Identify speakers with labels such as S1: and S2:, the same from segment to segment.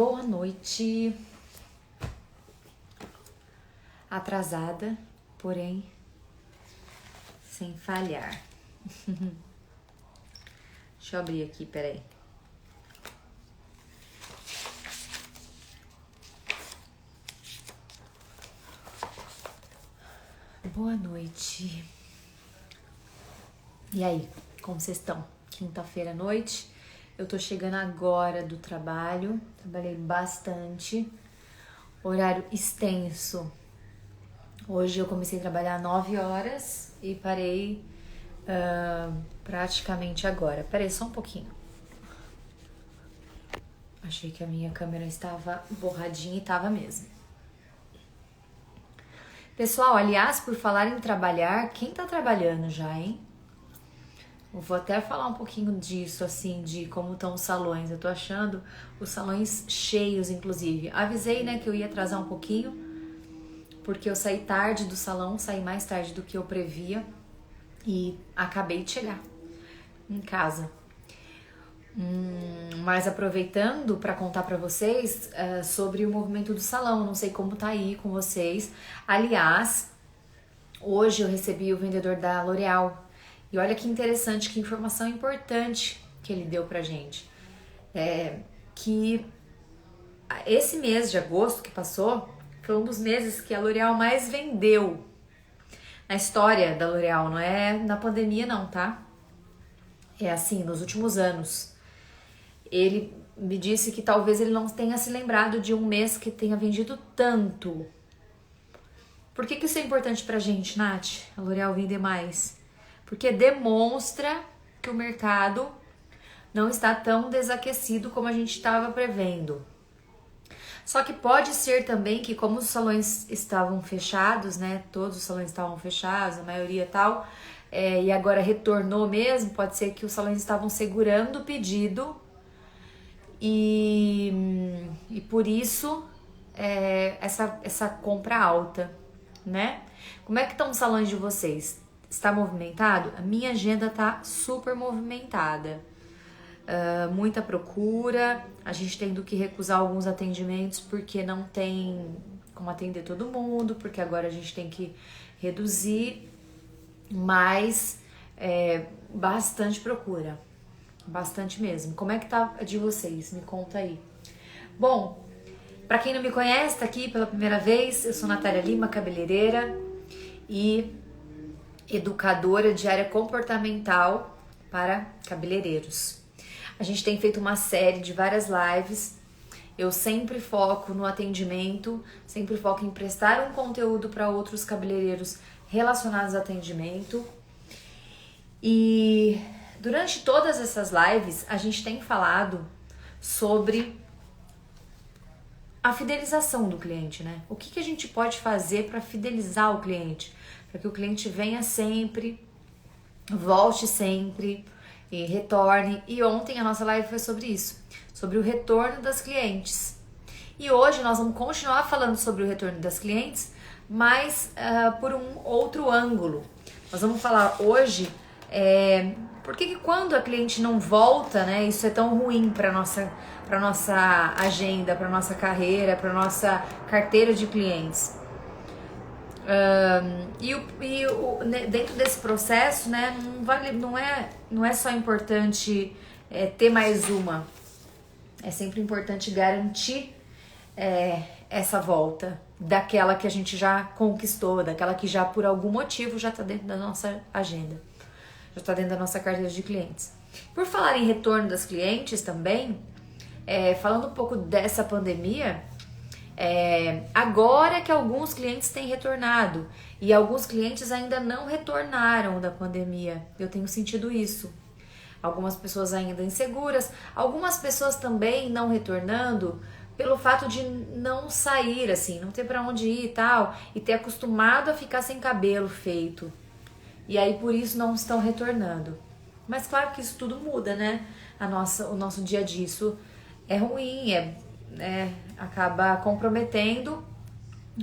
S1: Boa noite. Atrasada, porém sem falhar. Deixa eu abrir aqui, peraí. Boa noite. E aí, como vocês estão? Quinta-feira à noite. Eu tô chegando agora do trabalho. Trabalhei bastante. Horário extenso. Hoje eu comecei a trabalhar 9 horas e parei praticamente agora. Peraí só um pouquinho. Achei que a minha câmera estava borradinha e estava mesmo. Pessoal, aliás, por falar em trabalhar, quem tá trabalhando já, hein? Eu vou até falar um pouquinho disso, assim, de como estão os salões. Eu tô achando os salões cheios, inclusive. Avisei, né, que eu ia atrasar um pouquinho, porque eu saí tarde do salão, saí mais tarde do que eu previa e acabei de chegar em casa. Mas aproveitando para contar para vocês sobre o movimento do salão, não sei como tá aí com vocês. Aliás, hoje eu recebi o vendedor da L'Oréal. E olha que interessante, que informação importante que ele deu pra gente. Que esse mês de agosto que passou foi um dos meses que a L'Oréal mais vendeu na história da L'Oréal. Não é na pandemia não, tá? É assim, nos últimos anos. Ele me disse que talvez ele não tenha se lembrado de um mês que tenha vendido tanto. Por que isso é importante pra gente, Nath? A L'Oréal vender mais? Porque demonstra que o mercado não está tão desaquecido como a gente estava prevendo. Só que pode ser também que como os salões estavam fechados, né? Todos os salões estavam fechados, a maioria tal, e agora retornou mesmo, pode ser que os salões estavam segurando o pedido e por isso essa compra alta, né? Como é que estão os salões de vocês? Está movimentado? A minha agenda tá super movimentada. Muita procura, a gente tendo que recusar alguns atendimentos porque não tem como atender todo mundo, porque agora a gente tem que reduzir, mas bastante procura, bastante mesmo. Como é que tá a de vocês? Me conta aí. Bom, pra quem não me conhece, tá aqui pela primeira vez, eu sou Natália Lima, cabeleireira e educadora de área comportamental para cabeleireiros. A gente tem feito uma série de várias lives. Eu sempre foco no atendimento, sempre foco em prestar um conteúdo para outros cabeleireiros relacionados ao atendimento. E durante todas essas lives, a gente tem falado sobre a fidelização do cliente, né? O que a gente pode fazer para fidelizar o cliente? Para que o cliente venha sempre, volte sempre e retorne. E ontem a nossa live foi sobre isso, sobre o retorno das clientes. E hoje nós vamos continuar falando sobre o retorno das clientes, mas por um outro ângulo. Nós vamos falar hoje por que quando a cliente não volta, né, isso é tão ruim para nossa agenda, para nossa carreira, para nossa carteira de clientes. Dentro desse processo, né, não é só importante ter mais uma, é sempre importante garantir essa volta daquela que a gente já conquistou, daquela que já por algum motivo já está dentro da nossa agenda, já está dentro da nossa carteira de clientes. Por falar em retorno das clientes também, falando um pouco dessa pandemia, agora que alguns clientes têm retornado e alguns clientes ainda não retornaram da pandemia, eu tenho sentido isso. Algumas pessoas ainda inseguras, algumas pessoas também não retornando pelo fato de não sair, assim, não ter pra onde ir e tal, e ter acostumado a ficar sem cabelo feito. E aí por isso não estão retornando. Mas claro que isso tudo muda, né? O nosso dia a dia, isso é ruim, acaba comprometendo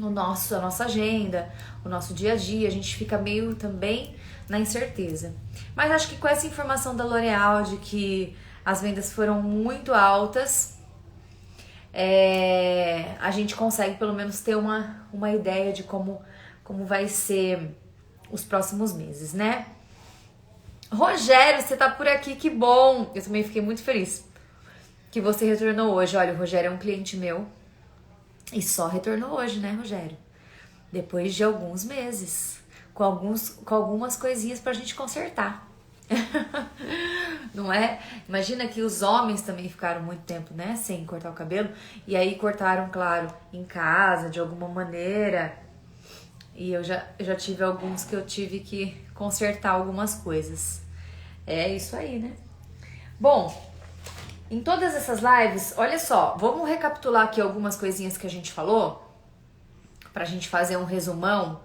S1: a nossa agenda, o nosso dia a dia, a gente fica meio também na incerteza. Mas acho que com essa informação da L'Oréal de que as vendas foram muito altas, a gente consegue pelo menos ter uma ideia de como vai ser os próximos meses, né? Rogério, você tá por aqui, que bom! Eu também fiquei muito feliz que você retornou hoje. Olha, o Rogério é um cliente meu e só retornou hoje, né, Rogério? Depois de alguns meses, com algumas coisinhas pra gente consertar. Não é? Imagina que os homens também ficaram muito tempo, né, sem cortar o cabelo, e aí cortaram, claro, em casa, de alguma maneira. E eu já tive alguns que eu tive que consertar algumas coisas. É isso aí, né? Bom, em todas essas lives, olha só, vamos recapitular aqui algumas coisinhas que a gente falou, pra gente fazer um resumão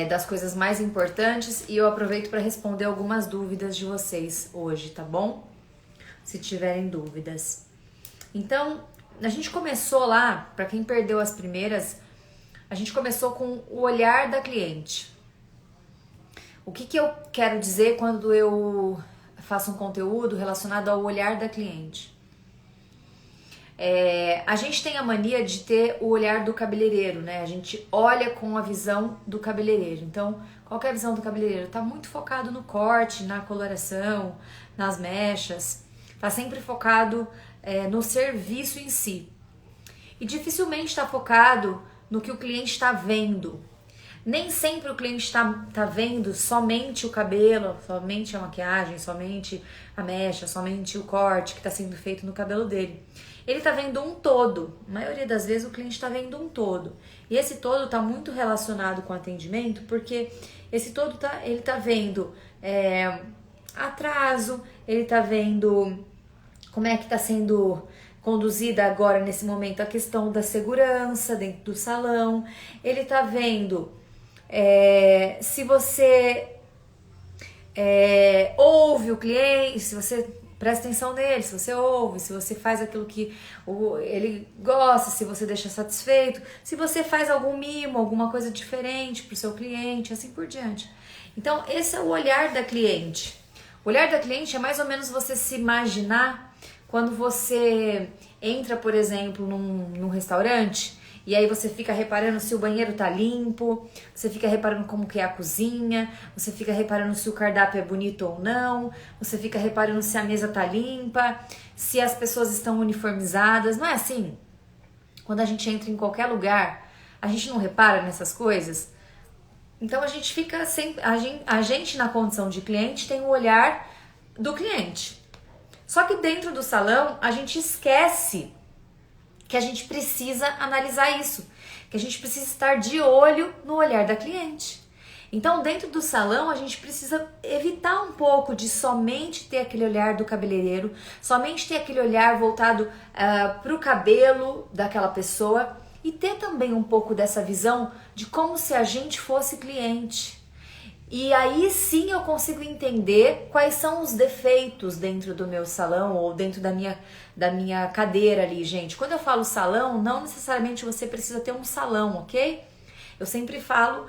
S1: das coisas mais importantes, e eu aproveito para responder algumas dúvidas de vocês hoje, tá bom? Se tiverem dúvidas. Então, a gente começou lá, para quem perdeu as primeiras, a gente começou com o olhar da cliente. O que eu quero dizer quando eu faço um conteúdo relacionado ao olhar da cliente? A gente tem a mania de ter o olhar do cabeleireiro, né? A gente olha com a visão do cabeleireiro. Então, qual que é a visão do cabeleireiro? Tá muito focado no corte, na coloração, nas mechas. Tá sempre focado no serviço em si. E dificilmente está focado no que o cliente está vendo. Nem sempre o cliente está vendo somente o cabelo, somente a maquiagem, somente a mecha, somente o corte que está sendo feito no cabelo dele. Ele está vendo um todo. A maioria das vezes o cliente está vendo um todo. E esse todo está muito relacionado com o atendimento, porque esse todo ele está vendo atraso, ele está vendo como é que está sendo conduzida agora nesse momento a questão da segurança dentro do salão. Ele tá vendo se você ouve o cliente, se você presta atenção nele, se você ouve, se você faz aquilo que ele gosta, se você deixa satisfeito, se você faz algum mimo, alguma coisa diferente pro seu cliente, assim por diante. Então, esse é o olhar da cliente. O olhar da cliente é mais ou menos você se imaginar quando você entra, por exemplo, num restaurante, e aí você fica reparando se o banheiro tá limpo, você fica reparando como que é a cozinha, você fica reparando se o cardápio é bonito ou não, você fica reparando se a mesa tá limpa, se as pessoas estão uniformizadas, não é assim? Quando a gente entra em qualquer lugar, a gente não repara nessas coisas? Então a gente fica sempre, a gente na condição de cliente tem o olhar do cliente. Só que dentro do salão, a gente esquece que a gente precisa analisar isso, que a gente precisa estar de olho no olhar da cliente. Então, dentro do salão, a gente precisa evitar um pouco de somente ter aquele olhar do cabeleireiro, somente ter aquele olhar voltado para o cabelo daquela pessoa e ter também um pouco dessa visão de como se a gente fosse cliente. E aí sim eu consigo entender quais são os defeitos dentro do meu salão ou dentro da minha cadeira ali, gente. Quando eu falo salão, não necessariamente você precisa ter um salão, ok? Eu sempre falo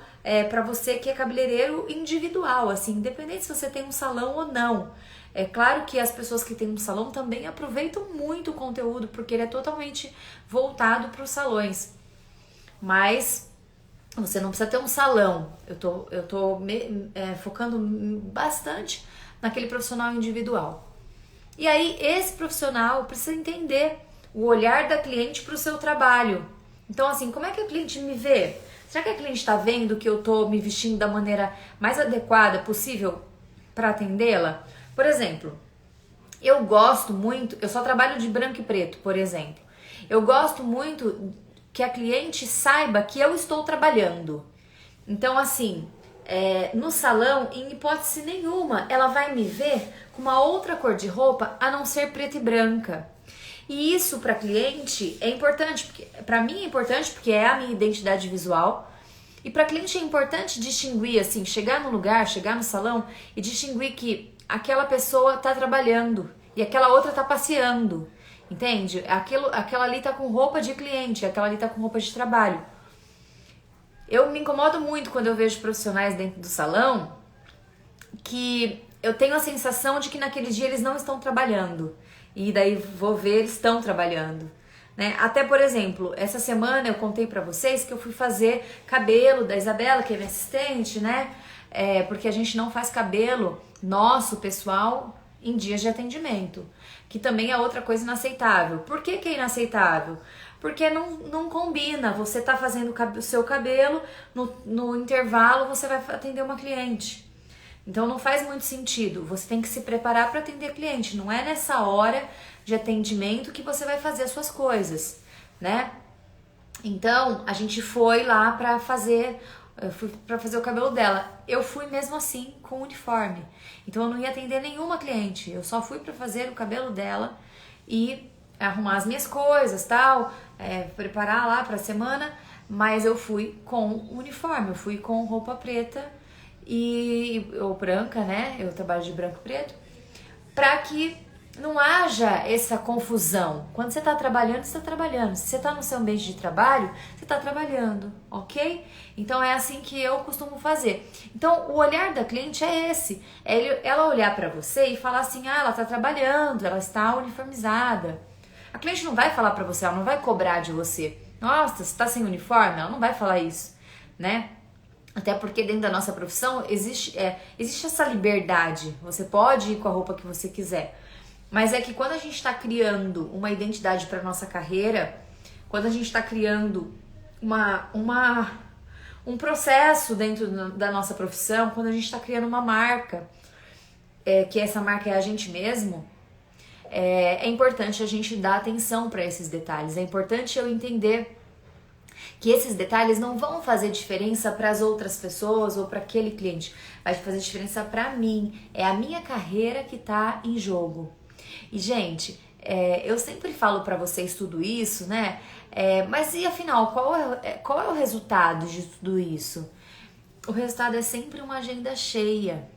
S1: pra você que é cabeleireiro individual, assim, independente se você tem um salão ou não. É claro que as pessoas que têm um salão também aproveitam muito o conteúdo, porque ele é totalmente voltado para os salões. Mas você não precisa ter um salão. Eu tô focando bastante naquele profissional individual. E aí, esse profissional precisa entender o olhar da cliente para o seu trabalho. Então, assim, como é que a cliente me vê? Será que a cliente está vendo que eu tô me vestindo da maneira mais adequada possível para atendê-la? Por exemplo, eu gosto muito, eu só trabalho de branco e preto, por exemplo. Eu gosto muito que a cliente saiba que eu estou trabalhando. Então, assim, no salão, em hipótese nenhuma, ela vai me ver com uma outra cor de roupa a não ser preta e branca. E isso para cliente é importante, porque para mim é importante porque é a minha identidade visual. E para cliente é importante distinguir, assim, chegar no lugar, chegar no salão e distinguir que aquela pessoa tá trabalhando e aquela outra tá passeando. Entende? Aquela ali tá com roupa de cliente, aquela ali tá com roupa de trabalho. Eu me incomodo muito quando eu vejo profissionais dentro do salão que eu tenho a sensação de que naquele dia eles não estão trabalhando. E daí vou ver, eles estão trabalhando. né? Até, por exemplo, essa semana eu contei pra vocês que eu fui fazer cabelo da Isabela, que é minha assistente, né? Porque a gente não faz cabelo nosso, pessoal, em dias de atendimento, que também é outra coisa inaceitável. Por que que é inaceitável? Porque não combina, você tá fazendo o seu cabelo, no intervalo você vai atender uma cliente. Então não faz muito sentido, você tem que se preparar para atender cliente, não é nessa hora de atendimento que você vai fazer as suas coisas, né? Então a gente foi lá para fazer o cabelo dela. Eu fui mesmo assim com uniforme. Então eu não ia atender nenhuma cliente. Eu só fui para fazer o cabelo dela e arrumar as minhas coisas, tal, preparar lá para a semana. Mas eu fui com uniforme. Eu fui com roupa preta ou branca, né? Eu trabalho de branco e preto, para que não haja essa confusão. Quando você está trabalhando, você está trabalhando. Se você está no seu ambiente de trabalho, você está trabalhando, ok? Então é assim que eu costumo fazer. Então o olhar da cliente é esse. Ela olhar para você e falar assim, ela está trabalhando, ela está uniformizada. A cliente não vai falar para você, ela não vai cobrar de você. Nossa, você está sem uniforme? Ela não vai falar isso, né? Até porque dentro da nossa profissão existe essa liberdade. Você pode ir com a roupa que você quiser. Mas é que quando a gente está criando uma identidade para nossa carreira, quando a gente está criando um processo dentro da nossa profissão, quando a gente está criando uma marca, que essa marca é a gente mesmo, é importante a gente dar atenção para esses detalhes. É importante eu entender que esses detalhes não vão fazer diferença para as outras pessoas ou para aquele cliente. Vai fazer diferença para mim. É a minha carreira que está em jogo. E, gente, eu sempre falo para vocês tudo isso, né? Mas e afinal, qual é o resultado de tudo isso? O resultado é sempre uma agenda cheia.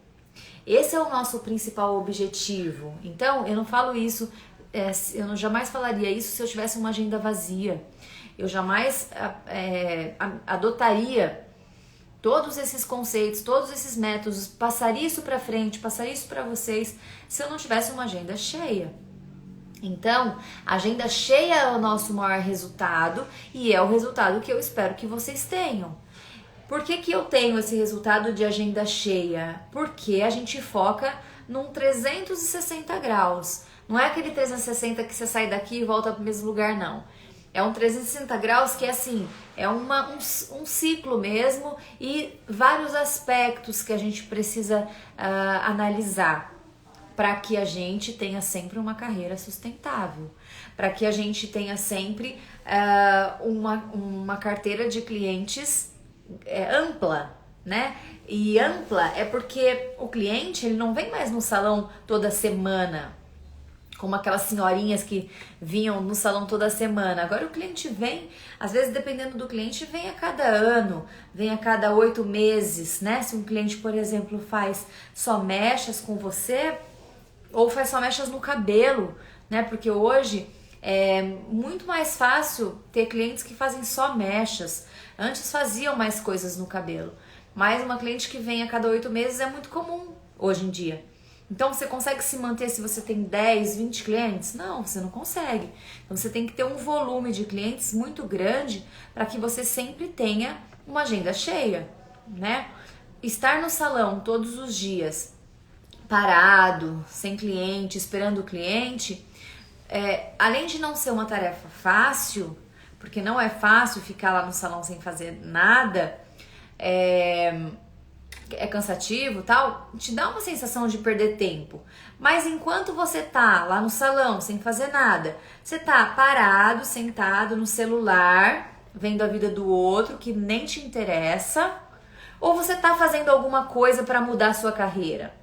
S1: Esse é o nosso principal objetivo. Então, eu não falo isso, eu jamais falaria isso se eu tivesse uma agenda vazia. Eu jamais adotaria todos esses conceitos, todos esses métodos, passaria isso para frente, passaria isso para vocês, se eu não tivesse uma agenda cheia. Então, a agenda cheia é o nosso maior resultado e é o resultado que eu espero que vocês tenham. Por que que eu tenho esse resultado de agenda cheia? Porque a gente foca num 360 graus. Não é aquele 360 que você sai daqui e volta para o mesmo lugar, não. É um 360 graus que é assim, é um ciclo mesmo e vários aspectos que a gente precisa analisar para que a gente tenha sempre uma carreira sustentável, para que a gente tenha sempre uma carteira de clientes ampla, né? E ampla é porque o cliente ele não vem mais no salão toda semana, como aquelas senhorinhas que vinham no salão toda semana. Agora o cliente vem, às vezes dependendo do cliente, vem a cada ano, vem a cada 8 meses, né? Se um cliente, por exemplo, faz só mechas com você, ou faz só mechas no cabelo, né? Porque hoje é muito mais fácil ter clientes que fazem só mechas. Antes faziam mais coisas no cabelo, mas uma cliente que vem a cada 8 meses é muito comum hoje em dia. Então você consegue se manter se você tem 10, 20 clientes? Não, você não consegue. Então você tem que ter um volume de clientes muito grande para que você sempre tenha uma agenda cheia, né? Estar no salão todos os dias, parado, sem cliente, esperando o cliente, além de não ser uma tarefa fácil, porque não é fácil ficar lá no salão sem fazer nada, é cansativo e tal, te dá uma sensação de perder tempo. Mas enquanto você tá lá no salão sem fazer nada, você tá parado, sentado no celular, vendo a vida do outro que nem te interessa, ou você tá fazendo alguma coisa para mudar a sua carreira?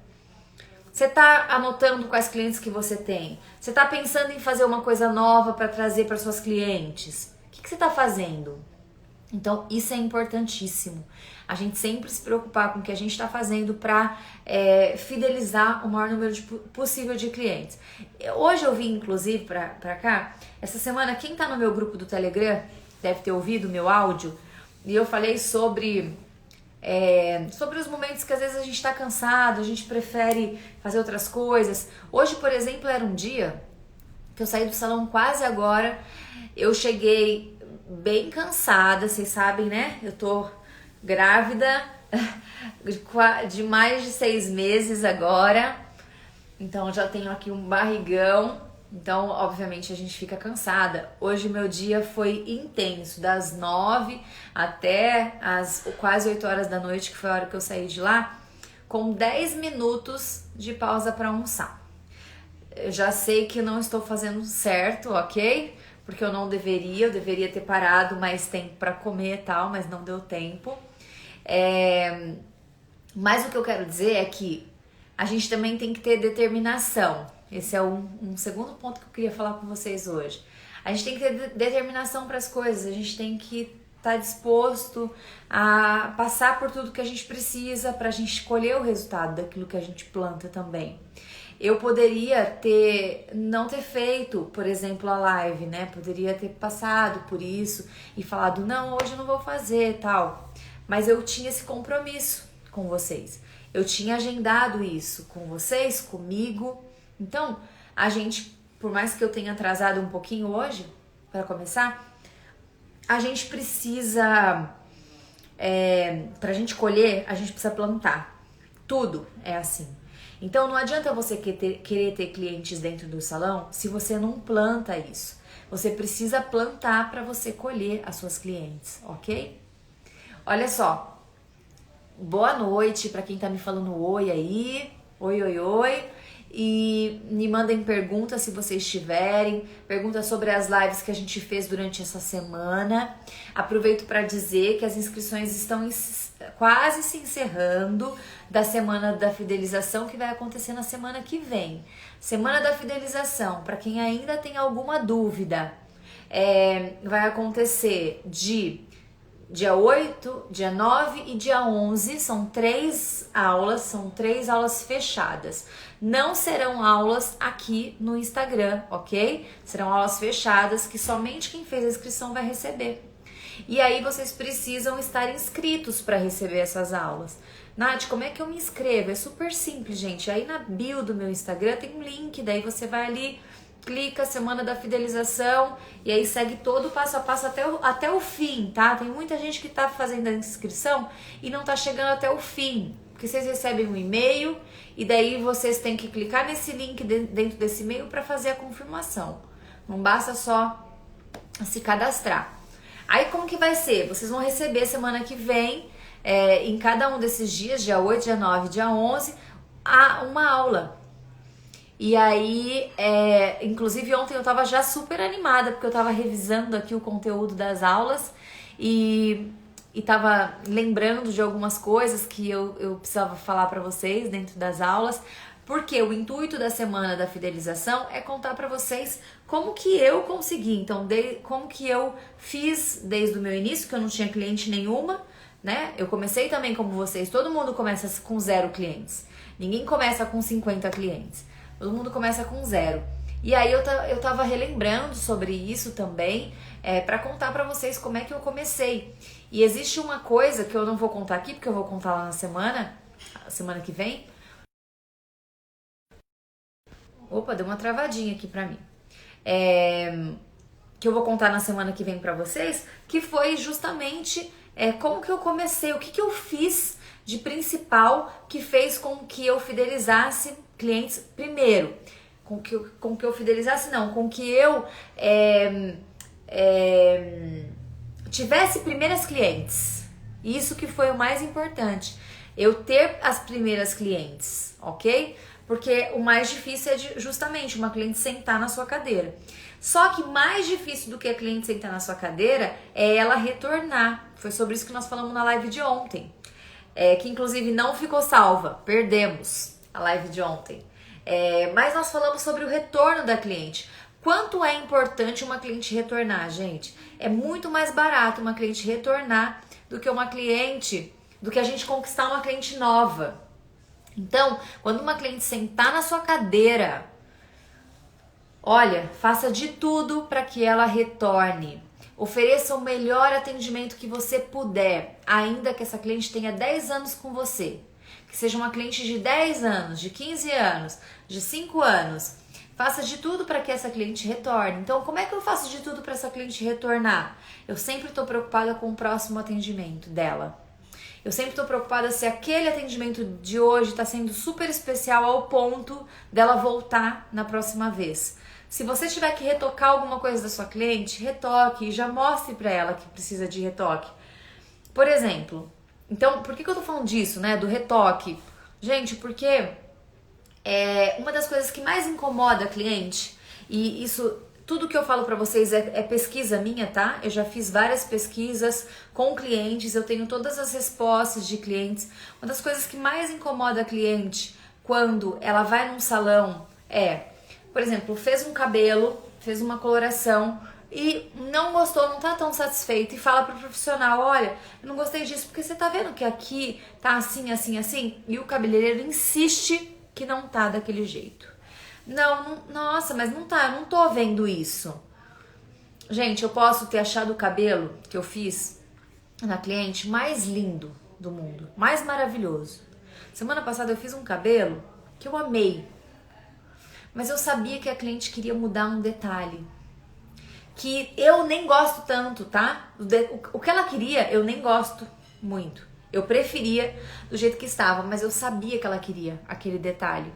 S1: Você tá anotando quais clientes que você tem? Você tá pensando em fazer uma coisa nova para trazer para suas clientes? O que você tá fazendo? Então, isso é importantíssimo. A gente sempre se preocupar com o que a gente está fazendo para fidelizar o maior número possível de clientes. Hoje eu vim, inclusive, para cá, essa semana, quem está no meu grupo do Telegram deve ter ouvido o meu áudio, e eu falei sobre os momentos que às vezes a gente está cansado, a gente prefere fazer outras coisas. Hoje, por exemplo, era um dia que eu saí do salão quase agora Eu cheguei bem cansada, vocês sabem, né? Eu tô grávida de mais de 6 meses agora, então já tenho aqui um barrigão, então obviamente a gente fica cansada. Hoje meu dia foi intenso, das 9 até as quase 8 horas da noite, que foi a hora que eu saí de lá, com 10 minutos de pausa para almoçar. Eu já sei que não estou fazendo certo, ok? Porque eu deveria ter parado mais tempo para comer e tal, mas não deu tempo. Mas o que eu quero dizer é que a gente também tem que ter determinação. Esse é um segundo ponto que eu queria falar com vocês hoje. A gente tem que ter determinação para as coisas, a gente tem que estar disposto a passar por tudo que a gente precisa para a gente colher o resultado daquilo que a gente planta também. Eu poderia não ter feito, por exemplo, a live, né? Poderia ter passado por isso e falado, não, hoje eu não vou fazer, tal. Mas eu tinha esse compromisso com vocês. Eu tinha agendado isso com vocês, comigo. Então, a gente, por mais que eu tenha atrasado um pouquinho hoje, para começar, a gente precisa, pra gente colher, a gente precisa plantar. Tudo é assim. Então não adianta você querer ter clientes dentro do salão se você não planta isso. Você precisa plantar para você colher as suas clientes, ok? Olha só, boa noite para quem tá me falando oi aí, oi, oi, oi. E me mandem perguntas se vocês tiverem, perguntas sobre as lives que a gente fez durante essa semana. Aproveito para dizer que as inscrições estão quase se encerrando da semana da fidelização, que vai acontecer na semana que vem. Semana da fidelização, para quem ainda tem alguma dúvida, vai acontecer dia 8, dia 9 e dia 11, são 3 aulas fechadas. Não serão aulas aqui no Instagram, ok? Serão aulas fechadas que somente quem fez a inscrição vai receber. E aí vocês precisam estar inscritos para receber essas aulas. Nath, como é que eu me inscrevo? É super simples, gente. Aí na bio do meu Instagram tem um link, daí você vai ali, clica Semana da Fidelização e aí segue todo o passo a passo até o fim, tá? Tem muita gente que tá fazendo a inscrição e não tá chegando até o fim, porque vocês recebem um e-mail e daí vocês têm que clicar nesse link dentro desse e-mail para fazer a confirmação. Não basta só se cadastrar. Aí como que vai ser? Vocês vão receber semana que vem, em cada um desses dias, dia 8, dia 9, dia 11, uma aula. E aí, inclusive ontem eu tava já super animada, porque eu tava revisando aqui o conteúdo das aulas e tava lembrando de algumas coisas que eu precisava falar pra vocês dentro das aulas, porque o intuito da Semana da Fidelização é contar pra vocês como que eu consegui, então, como que eu fiz desde o meu início, que eu não tinha cliente nenhuma, né? Eu comecei também como vocês, todo mundo começa com 0 clientes, ninguém começa com 50 clientes. Todo mundo começa com 0. E aí eu tava relembrando sobre isso também, para contar para vocês como é que eu comecei. E existe uma coisa que eu não vou contar aqui, porque eu vou contar lá na semana que vem. Opa, deu uma travadinha aqui pra mim. Que eu vou contar na semana que vem pra vocês, que foi justamente como que eu comecei, o que eu fiz de principal que fez com que eu fidelizasse clientes primeiro, com que eu fidelizasse não, com que eu tivesse primeiras clientes. Isso que foi o mais importante, eu ter as primeiras clientes, ok? Porque o mais difícil é justamente uma cliente sentar na sua cadeira. Só que mais difícil do que a cliente sentar na sua cadeira é ela retornar. Foi sobre isso que nós falamos na live de ontem. Que inclusive não ficou salva, perdemos a live de ontem. Mas nós falamos sobre o retorno da cliente. Quanto é importante uma cliente retornar, gente? É muito mais barato uma cliente retornar do que a gente conquistar uma cliente nova. Então, quando uma cliente sentar na sua cadeira, olha, faça de tudo para que ela retorne. Ofereça o melhor atendimento que você puder, ainda que essa cliente tenha 10 anos com você. Que seja uma cliente de 10 anos, de 15 anos, de 5 anos. faça de tudo para que essa cliente retorne. Então, como é que eu faço de tudo para essa cliente retornar? Eu sempre estou preocupada com o próximo atendimento dela. Eu sempre estou preocupada se aquele atendimento de hoje está sendo super especial ao ponto dela voltar na próxima vez. Se você tiver que retocar alguma coisa da sua cliente, retoque e já mostre para ela que precisa de retoque. Por exemplo, então, por que eu tô falando disso, né, do retoque? Gente, porque uma das coisas que mais incomoda a cliente, e isso, tudo que eu falo pra vocês é pesquisa minha, tá? Eu já fiz várias pesquisas com clientes, eu tenho todas as respostas de clientes. Uma das coisas que mais incomoda a cliente quando ela vai num salão por exemplo, fez um cabelo, fez uma coloração e não gostou, não tá tão satisfeito e fala pro profissional, olha, eu não gostei disso porque você tá vendo que aqui tá assim, assim, assim, e o cabeleireiro insiste que não tá daquele jeito. Não, nossa, mas não tá, eu não tô vendo isso. Gente, eu posso ter achado o cabelo que eu fiz na cliente mais lindo do mundo, mais maravilhoso. Semana passada eu fiz um cabelo que eu amei, mas eu sabia que a cliente queria mudar um detalhe que eu nem gosto tanto, tá? O que ela queria, eu nem gosto muito. Eu preferia do jeito que estava, mas eu sabia que ela queria aquele detalhe.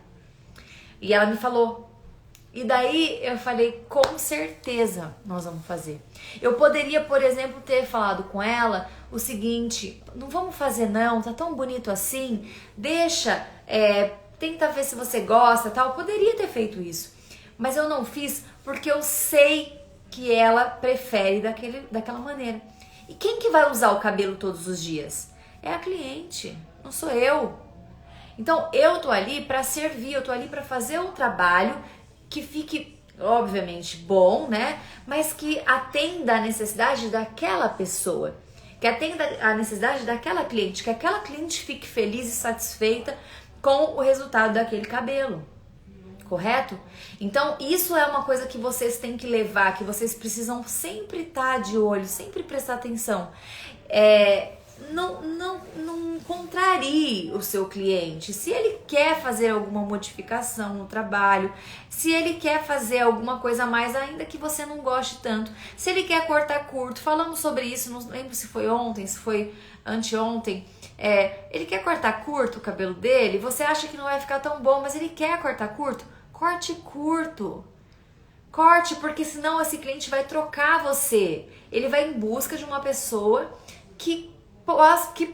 S1: E ela me falou. E daí eu falei, com certeza nós vamos fazer. Eu poderia, por exemplo, ter falado com ela o seguinte, não vamos fazer não, tá tão bonito assim, deixa, tenta ver se você gosta, tal. Eu poderia ter feito isso, mas eu não fiz porque eu sei que ela prefere daquela maneira. E quem que vai usar o cabelo todos os dias? É a cliente, não sou eu. Então eu tô ali para servir, eu tô ali para fazer um trabalho que fique, obviamente, bom, né? Mas que atenda a necessidade daquela pessoa, que atenda a necessidade daquela cliente, que aquela cliente fique feliz e satisfeita com o resultado daquele cabelo. Correto? Então, isso é uma coisa que vocês têm que levar, que vocês precisam sempre estar de olho, sempre prestar atenção. Não contrarie o seu cliente. Se ele quer fazer alguma modificação no trabalho, se ele quer fazer alguma coisa a mais, ainda que você não goste tanto, se ele quer cortar curto, falamos sobre isso, não lembro se foi ontem, se foi anteontem. Ele quer cortar curto o cabelo dele, você acha que não vai ficar tão bom, mas ele quer cortar curto, corte curto. Corte, porque senão esse cliente vai trocar você. Ele vai em busca de uma pessoa que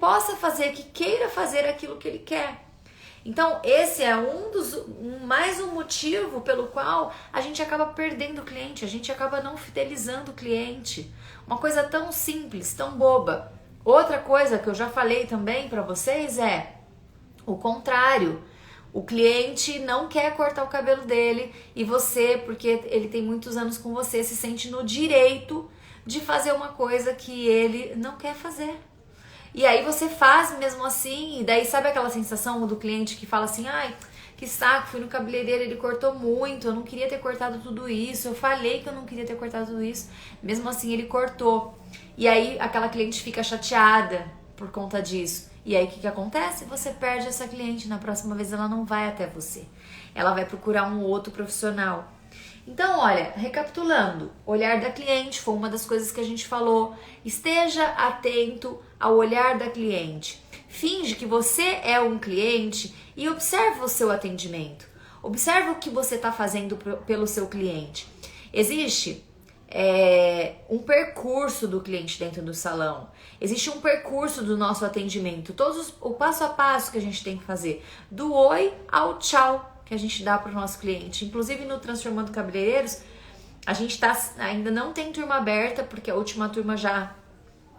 S1: possa fazer, que queira fazer aquilo que ele quer. Então, esse é mais um motivo pelo qual a gente acaba perdendo o cliente, a gente acaba não fidelizando o cliente. Uma coisa tão simples, tão boba. Outra coisa que eu já falei também para vocês é o contrário. O cliente não quer cortar o cabelo dele e você, porque ele tem muitos anos com você, se sente no direito de fazer uma coisa que ele não quer fazer. E aí você faz mesmo assim, e daí sabe aquela sensação do cliente que fala assim, ai, que saco, fui no cabeleireiro, ele cortou muito, eu não queria ter cortado tudo isso, eu falei que eu não queria ter cortado tudo isso, mesmo assim ele cortou. E aí aquela cliente fica chateada por conta disso. E aí o que acontece? Você perde essa cliente, na próxima vez ela não vai até você. Ela vai procurar um outro profissional. Então, olha, recapitulando, olhar da cliente foi uma das coisas que a gente falou. Esteja atento ao olhar da cliente. Finge que você é um cliente e observe o seu atendimento. Observe o que você está fazendo pelo seu cliente. Existe um percurso do cliente dentro do salão. Existe um percurso do nosso atendimento. O passo a passo que a gente tem que fazer. Do oi ao tchau que a gente dá para o nosso cliente. Inclusive no Transformando Cabeleireiros, a gente ainda não tem turma aberta, porque a última turma já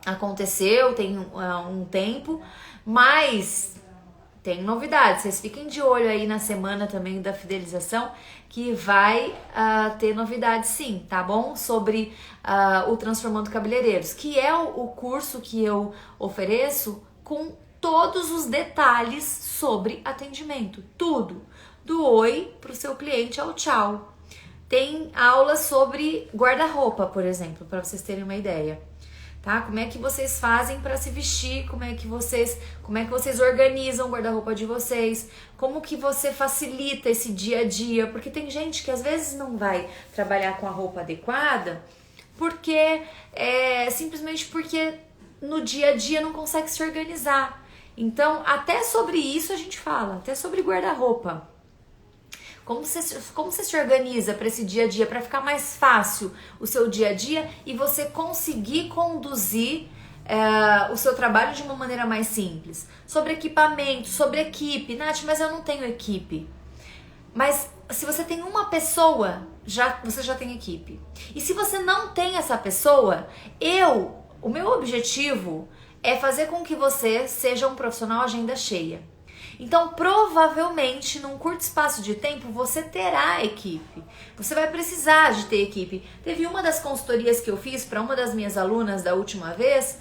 S1: aconteceu, tem um tempo, mas tem novidades. Vocês fiquem de olho aí na semana também da fidelização, que vai ter novidades sim, tá bom? Sobre o Transformando Cabeleireiros, que é o curso que eu ofereço com todos os detalhes sobre atendimento, tudo. Do oi para o seu cliente ao tchau. Tem aulas sobre guarda-roupa, por exemplo, para vocês terem uma ideia. tá? Como é que vocês fazem para se vestir? Como é que vocês organizam o guarda-roupa de vocês? Como que você facilita esse dia a dia? Porque tem gente que às vezes não vai trabalhar com a roupa adequada porque simplesmente porque no dia a dia não consegue se organizar. Então, até sobre isso a gente fala, até sobre guarda-roupa. Como você se organiza para esse dia a dia, para ficar mais fácil o seu dia a dia e você conseguir conduzir o seu trabalho de uma maneira mais simples. Sobre equipamento, sobre equipe. Nath, mas eu não tenho equipe. Mas se você tem uma pessoa, você já tem equipe. E se você não tem essa pessoa, o meu objetivo é fazer com que você seja um profissional agenda cheia. Então, provavelmente, num curto espaço de tempo, você terá equipe. Você vai precisar de ter equipe. Teve uma das consultorias que eu fiz para uma das minhas alunas da última vez,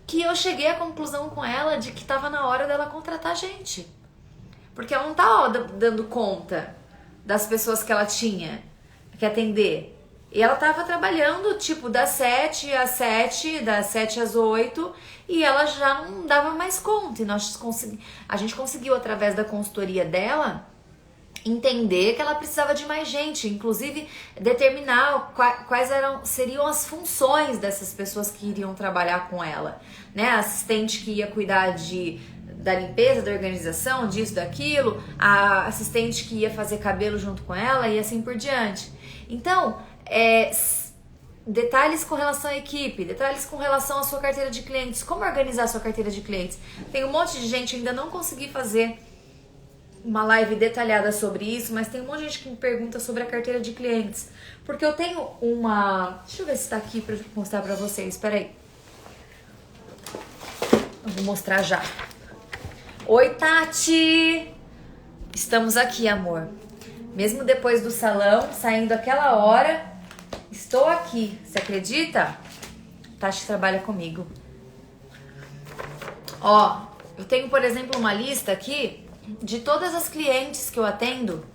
S1: que eu cheguei à conclusão com ela de que estava na hora dela contratar gente. Porque ela não estava dando conta das pessoas que ela tinha que atender. E ela estava trabalhando, tipo, das 7 às 7, das 7 às 8, e ela já não dava mais conta. E a gente conseguiu, através da consultoria dela, entender que ela precisava de mais gente, inclusive determinar quais seriam as funções dessas pessoas que iriam trabalhar com ela, né? A assistente que ia cuidar da limpeza, da organização, disso, daquilo, a assistente que ia fazer cabelo junto com ela e assim por diante. Então, detalhes com relação à equipe, detalhes com relação à sua carteira de clientes, como organizar a sua carteira de clientes. Tem um monte de gente, ainda não consegui fazer uma live detalhada sobre isso, mas tem um monte de gente que me pergunta sobre a carteira de clientes. Porque eu tenho deixa eu ver se tá aqui pra mostrar pra vocês, peraí. Eu vou mostrar já. Oi, Tati! Estamos aqui, amor. Mesmo depois do salão, saindo aquela hora, estou aqui. Você acredita? Tati trabalha comigo. Ó, eu tenho, por exemplo, uma lista aqui de todas as clientes que eu atendo.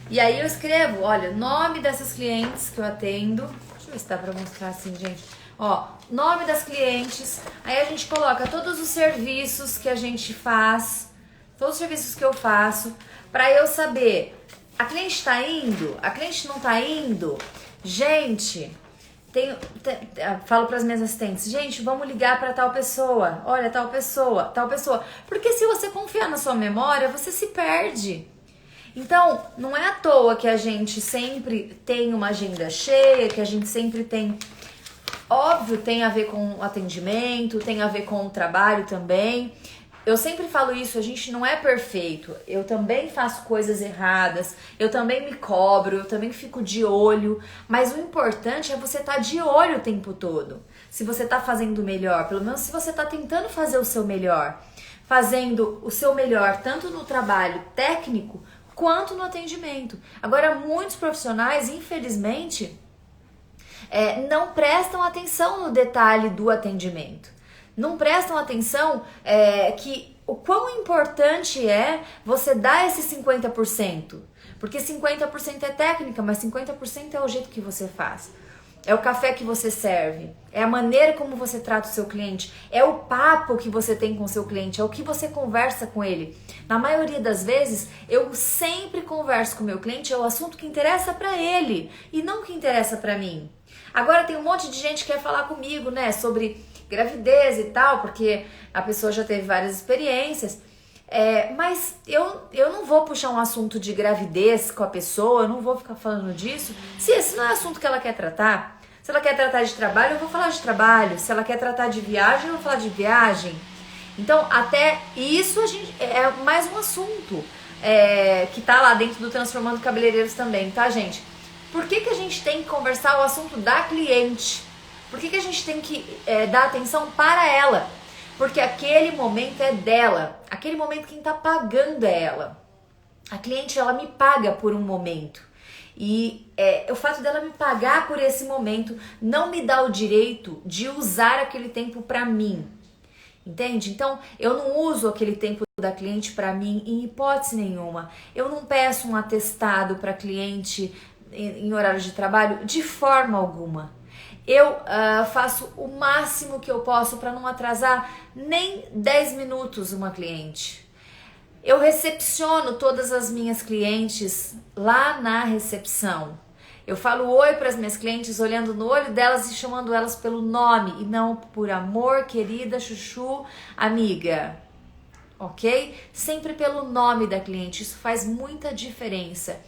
S1: E aí eu escrevo, olha, nome dessas clientes que eu atendo. Deixa eu ver se dá pra mostrar assim, gente. Ó, nome das clientes. Aí a gente coloca todos os serviços que a gente faz, todos os serviços que eu faço, pra eu saber, a cliente tá indo? A cliente não tá indo? Gente, falo para as minhas assistentes, gente, vamos ligar para tal pessoa, olha, tal pessoa, tal pessoa. Porque se você confiar na sua memória, você se perde. Então, não é à toa que a gente sempre tem uma agenda cheia, que a gente sempre tem... Óbvio, tem a ver com o atendimento, tem a ver com o trabalho também. Eu sempre falo isso, a gente não é perfeito. Eu também faço coisas erradas, eu também me cobro, eu também fico de olho. Mas o importante é você estar de olho o tempo todo. Se você está fazendo o melhor, pelo menos se você está tentando fazer o seu melhor. Fazendo o seu melhor tanto no trabalho técnico quanto no atendimento. Agora, muitos profissionais, infelizmente, não prestam atenção no detalhe do atendimento. Não prestam atenção que o quão importante é você dar esse 50%. Porque 50% é técnica, mas 50% é o jeito que você faz. É o café que você serve, é a maneira como você trata o seu cliente, é o papo que você tem com o seu cliente, é o que você conversa com ele. Na maioria das vezes, eu sempre converso com o meu cliente, é o assunto que interessa para ele e não que interessa para mim. Agora tem um monte de gente que quer falar comigo, né, sobre gravidez e tal, porque a pessoa já teve várias experiências. Mas eu não vou puxar um assunto de gravidez com a pessoa, eu não vou ficar falando disso, se esse não é assunto que ela quer tratar. Se ela quer tratar de trabalho, eu vou falar de trabalho. Se ela quer tratar de viagem, eu vou falar de viagem. Então, até isso é mais um assunto que tá lá dentro do Transformando Cabeleireiros também, tá, gente? Por que a gente tem que conversar o assunto da cliente? Por que a gente tem que dar atenção para ela? Porque aquele momento é dela. Aquele momento quem tá pagando é ela. A cliente, ela me paga por um momento. E o fato dela me pagar por esse momento não me dá o direito de usar aquele tempo para mim. Entende? Então, eu não uso aquele tempo da cliente para mim em hipótese nenhuma. Eu não peço um atestado para cliente em horário de trabalho de forma alguma. Eu faço o máximo que eu posso para não atrasar nem 10 minutos uma cliente. Eu recepciono todas as minhas clientes lá na recepção. Eu falo oi para as minhas clientes olhando no olho delas e chamando elas pelo nome e não por amor, querida, chuchu, amiga. Ok? Sempre pelo nome da cliente. Isso faz muita diferença.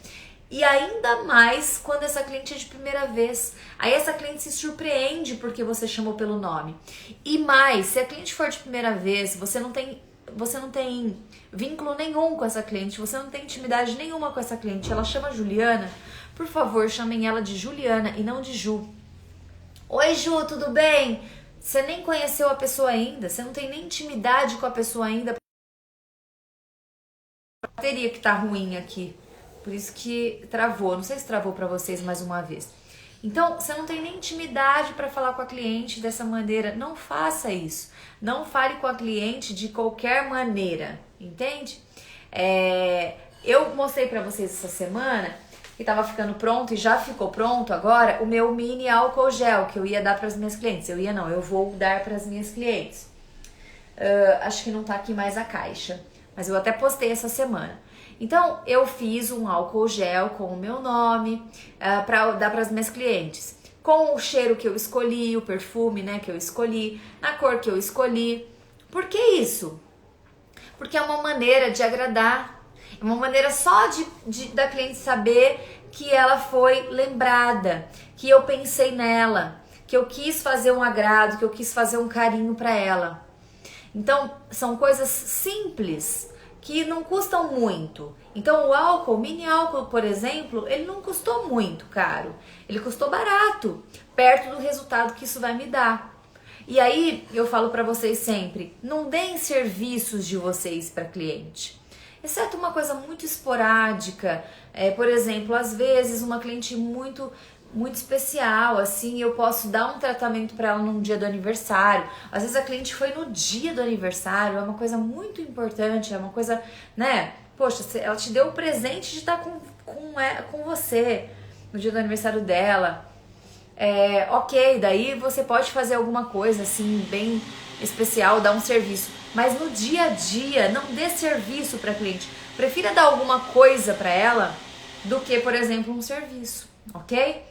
S1: E ainda mais quando essa cliente é de primeira vez. Aí essa cliente se surpreende porque você chamou pelo nome. E mais, se a cliente for de primeira vez, você não tem vínculo nenhum com essa cliente, você não tem intimidade nenhuma com essa cliente, ela chama Juliana, por favor, chamem ela de Juliana e não de Ju. Oi, Ju, tudo bem? Você nem conheceu a pessoa ainda, você não tem nem intimidade com a pessoa ainda. A bateria que tá ruim aqui, por isso que travou, não sei se travou pra vocês mais uma vez. Então, você não tem nem intimidade para falar com a cliente dessa maneira. Não faça isso. Não fale com a cliente de qualquer maneira, entende? Eu mostrei para vocês essa semana que estava ficando pronto e já ficou pronto agora o meu mini álcool gel que eu ia dar para as minhas clientes. Eu vou dar para as minhas clientes. Acho que não tá aqui mais a caixa, mas eu até postei essa semana. Então, eu fiz um álcool gel com o meu nome para dar para as minhas clientes. Com o cheiro que eu escolhi, o perfume, né, que eu escolhi, na cor que eu escolhi. Por que isso? Porque é uma maneira de agradar. É uma maneira só da cliente saber que ela foi lembrada, que eu pensei nela, que eu quis fazer um agrado, que eu quis fazer um carinho para ela. Então, são coisas simples que não custam muito. Então o mini álcool, por exemplo, ele não custou muito caro. Ele custou barato, perto do resultado que isso vai me dar. E aí eu falo para vocês sempre, não deem serviços de vocês para cliente. Exceto uma coisa muito esporádica, por exemplo, às vezes uma cliente muito especial, assim, eu posso dar um tratamento para ela num dia do aniversário. Às vezes a cliente foi no dia do aniversário, é uma coisa muito importante, é uma coisa, né? Poxa, ela te deu o presente de estar com você no dia do aniversário dela. Ok, daí você pode fazer alguma coisa assim, bem especial, dar um serviço. Mas no dia a dia, não dê serviço para cliente. Prefira dar alguma coisa para ela do que, por exemplo, um serviço, ok?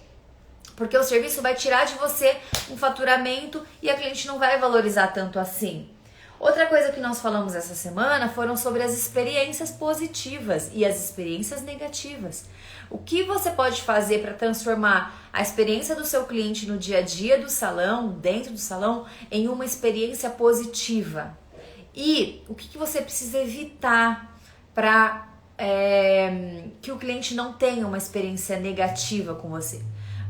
S1: Porque o serviço vai tirar de você um faturamento e a cliente não vai valorizar tanto assim. Outra coisa que nós falamos essa semana foram sobre as experiências positivas e as experiências negativas. O que você pode fazer para transformar a experiência do seu cliente no dia a dia do salão, dentro do salão, em uma experiência positiva? E o que você precisa evitar para que o cliente não tenha uma experiência negativa com você?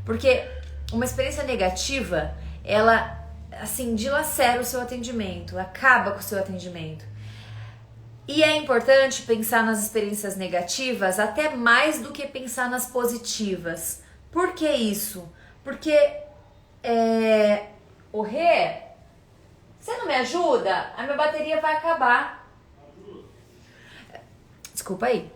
S1: Porque uma experiência negativa, ela, assim, dilacera o seu atendimento, acaba com o seu atendimento. E é importante pensar nas experiências negativas até mais do que pensar nas positivas. Por que isso? Porque, o Rê, você não me ajuda? A minha bateria vai acabar. Desculpa aí.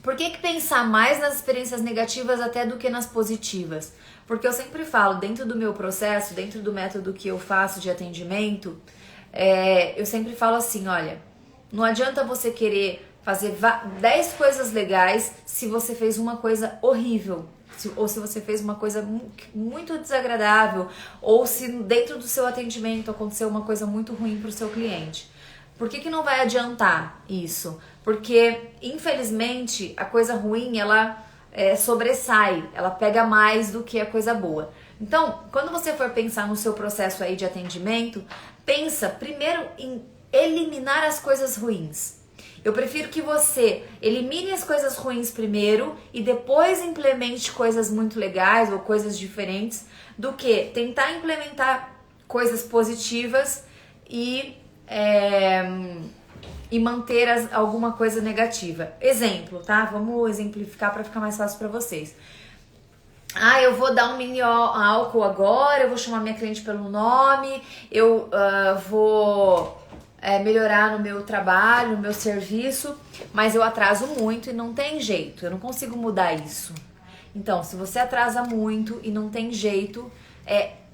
S1: Por que pensar mais nas experiências negativas até do que nas positivas? Porque eu sempre falo, dentro do meu processo, dentro do método que eu faço de atendimento, eu sempre falo assim, olha, não adianta você querer fazer 10 coisas legais se você fez uma coisa horrível, ou se você fez uma coisa muito desagradável, ou se dentro do seu atendimento aconteceu uma coisa muito ruim para o seu cliente. Por que não vai adiantar isso? Porque, infelizmente, a coisa ruim, ela sobressai, ela pega mais do que a coisa boa. Então, quando você for pensar no seu processo aí de atendimento, pensa primeiro em eliminar as coisas ruins. Eu prefiro que você elimine as coisas ruins primeiro e depois implemente coisas muito legais ou coisas diferentes, do que tentar implementar coisas positivas e manter alguma coisa negativa. Exemplo, tá? Vamos exemplificar para ficar mais fácil para vocês. Eu vou dar um mini álcool agora, eu vou chamar minha cliente pelo nome, eu vou melhorar no meu trabalho, no meu serviço, mas eu atraso muito e não tem jeito, eu não consigo mudar isso. Então, se você atrasa muito e não tem jeito,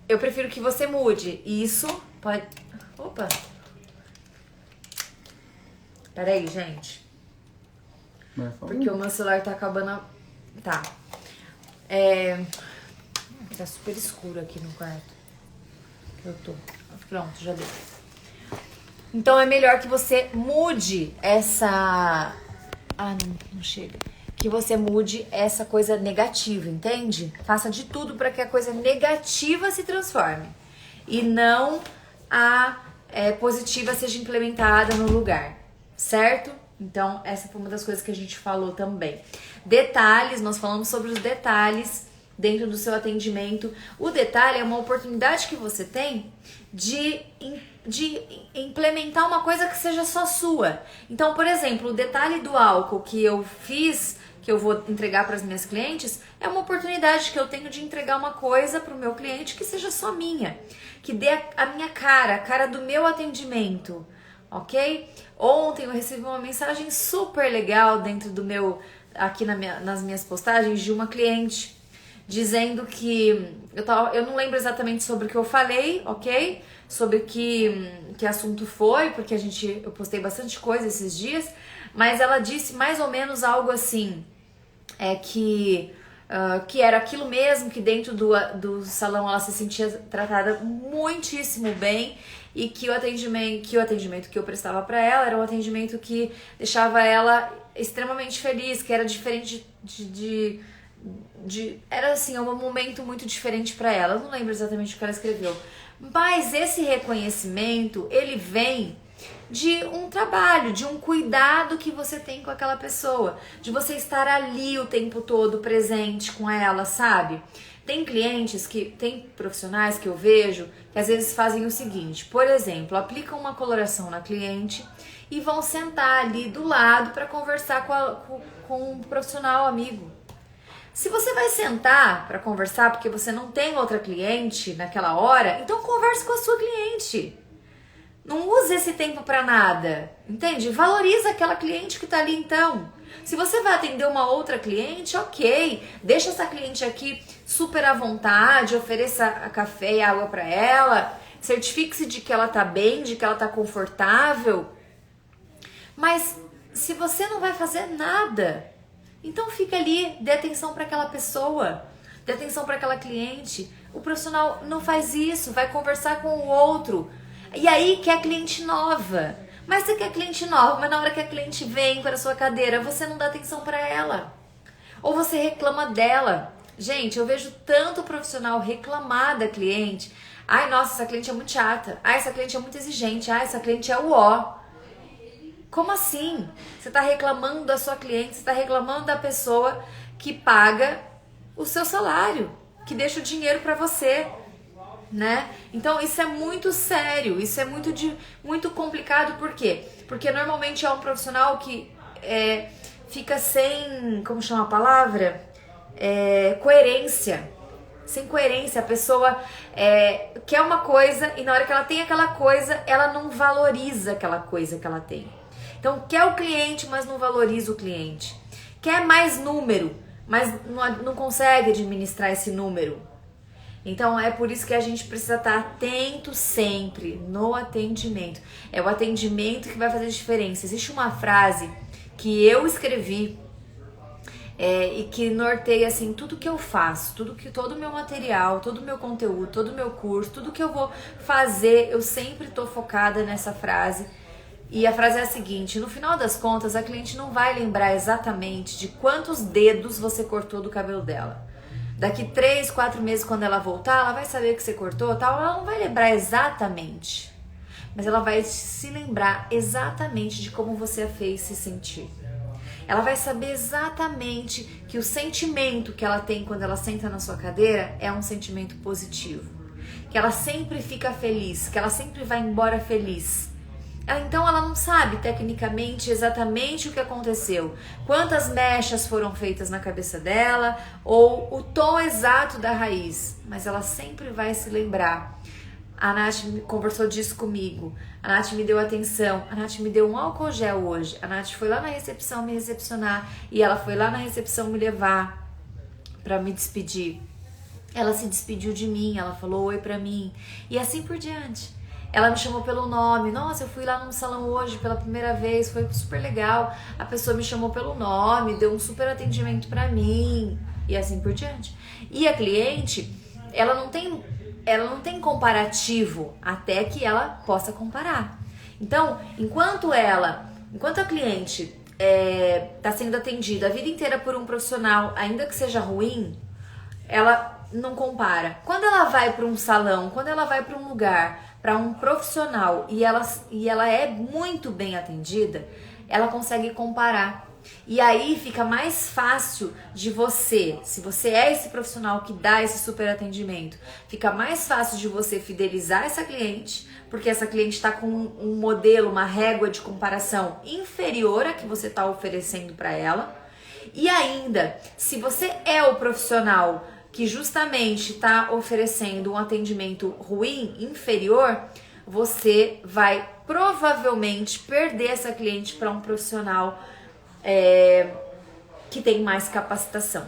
S1: Eu prefiro que você mude. Isso pode... Opa! Peraí, gente. Porque o meu celular tá acabando a... Tá. Tá super escuro aqui no quarto. Que eu tô. Pronto, já deu. Então é melhor que você mude essa... Ah, não chega. Que você mude essa coisa negativa, entende? Faça de tudo para que a coisa negativa se transforme. E não a positiva seja implementada no lugar. Certo? Então, essa foi uma das coisas que a gente falou também. Detalhes, nós falamos sobre os detalhes dentro do seu atendimento. O detalhe é uma oportunidade que você tem de implementar uma coisa que seja só sua. Então, por exemplo, o detalhe do álcool que eu fiz, que eu vou entregar para as minhas clientes, é uma oportunidade que eu tenho de entregar uma coisa para o meu cliente que seja só minha, que dê a minha cara, a cara do meu atendimento, ok? Ontem eu recebi uma mensagem super legal dentro do meu, aqui nas minhas postagens, de uma cliente, dizendo que eu não lembro exatamente sobre o que eu falei, ok? Sobre que assunto foi, porque eu postei bastante coisa esses dias, mas ela disse mais ou menos algo assim, que era aquilo mesmo, que dentro do salão ela se sentia tratada muitíssimo bem e que o atendimento que eu prestava para ela era um atendimento que deixava ela extremamente feliz, que era diferente era assim, um momento muito diferente para ela. Eu não lembro exatamente o que ela escreveu, mas esse reconhecimento, ele vem de um trabalho, de um cuidado que você tem com aquela pessoa, de você estar ali o tempo todo presente com ela, sabe? Tem profissionais que eu vejo que às vezes fazem o seguinte, por exemplo, aplicam uma coloração na cliente e vão sentar ali do lado para conversar com um profissional amigo. Se você vai sentar para conversar porque você não tem outra cliente naquela hora, então converse com a sua cliente. Não use esse tempo para nada, entende? Valoriza aquela cliente que tá ali então. Se você vai atender uma outra cliente, ok. Deixa essa cliente aqui super à vontade, ofereça café e água para ela. Certifique-se de que ela tá bem, de que ela tá confortável. Mas se você não vai fazer nada, então fica ali, dê atenção para aquela pessoa, dê atenção para aquela cliente. O profissional não faz isso, vai conversar com o outro. E aí quer cliente nova. Mas você quer cliente nova, mas na hora que a cliente vem para a sua cadeira, você não dá atenção para ela. Ou você reclama dela. Gente, eu vejo tanto profissional reclamar da cliente. Ai, nossa, essa cliente é muito chata. Ai, essa cliente é muito exigente. Ai, essa cliente é o ó. Como assim? Você está reclamando da sua cliente, você está reclamando da pessoa que paga o seu salário, que deixa o dinheiro para você, né? Então isso é muito sério, isso é muito complicado. Por quê? Porque normalmente é um profissional que fica sem, como chama a palavra? Coerência. Sem coerência, a pessoa quer uma coisa e na hora que ela tem aquela coisa, ela não valoriza aquela coisa que ela tem. Então quer o cliente, mas não valoriza o cliente. Quer mais número, mas não consegue administrar esse número. Então é por isso que a gente precisa estar atento sempre no atendimento. É o atendimento que vai fazer diferença. Existe uma frase que eu escrevi e que norteia assim tudo que eu faço, todo o meu material, todo o meu conteúdo, todo o meu curso, tudo que eu vou fazer, eu sempre estou focada nessa frase. E a frase é a seguinte: no final das contas, a cliente não vai lembrar exatamente de quantos dedos você cortou do cabelo dela. Daqui 3, 4 meses, quando ela voltar, ela vai saber que você cortou, tal. Ela não vai lembrar exatamente, mas ela vai se lembrar exatamente de como você a fez se sentir. Ela vai saber exatamente que o sentimento que ela tem quando ela senta na sua cadeira é um sentimento positivo, que ela sempre fica feliz, que ela sempre vai embora feliz. Então ela não sabe tecnicamente exatamente o que aconteceu, quantas mechas foram feitas na cabeça dela ou o tom exato da raiz, mas ela sempre vai se lembrar. A Nath conversou disso comigo, a Nath me deu atenção, a Nath me deu um álcool gel hoje, a Nath foi lá na recepção me recepcionar e ela foi lá na recepção me levar para me despedir. Ela se despediu de mim, ela falou oi pra mim e assim por diante. Ela me chamou pelo nome. Nossa, eu fui lá no salão hoje pela primeira vez, foi super legal. A pessoa me chamou pelo nome, deu um super atendimento pra mim e assim por diante. E a cliente, ela não tem comparativo até que ela possa comparar. Então, enquanto a cliente está sendo atendida a vida inteira por um profissional, ainda que seja ruim, ela não compara. Quando ela vai para um salão, quando ela vai para um lugar, para um profissional e ela é muito bem atendida, ela consegue comparar. E aí fica mais fácil de você, se você é esse profissional que dá esse super atendimento, fica mais fácil de você fidelizar essa cliente, porque essa cliente está com um modelo, uma régua de comparação inferior a que você está oferecendo para ela. E ainda, se você é o profissional que justamente está oferecendo um atendimento ruim, inferior, você vai provavelmente perder essa cliente para um profissional que tem mais capacitação,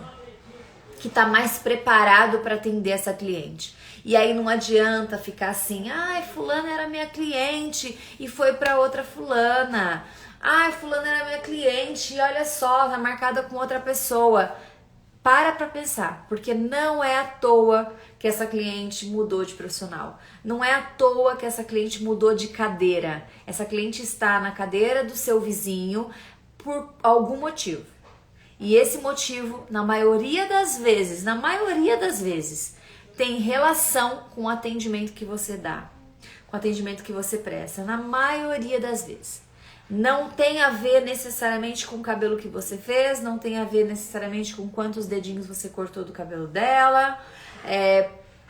S1: que está mais preparado para atender essa cliente. E aí não adianta ficar assim, ai, fulana era minha cliente e foi para outra fulana. Ai, fulana era minha cliente e olha só, tá marcada com outra pessoa. Para pensar, porque não é à toa que essa cliente mudou de profissional. Não é à toa que essa cliente mudou de cadeira. Essa cliente está na cadeira do seu vizinho por algum motivo. E esse motivo, na maioria das vezes, tem relação com o atendimento que você dá, com o atendimento que você presta, na maioria das vezes. Não tem a ver necessariamente com o cabelo que você fez, não tem a ver necessariamente com quantos dedinhos você cortou do cabelo dela.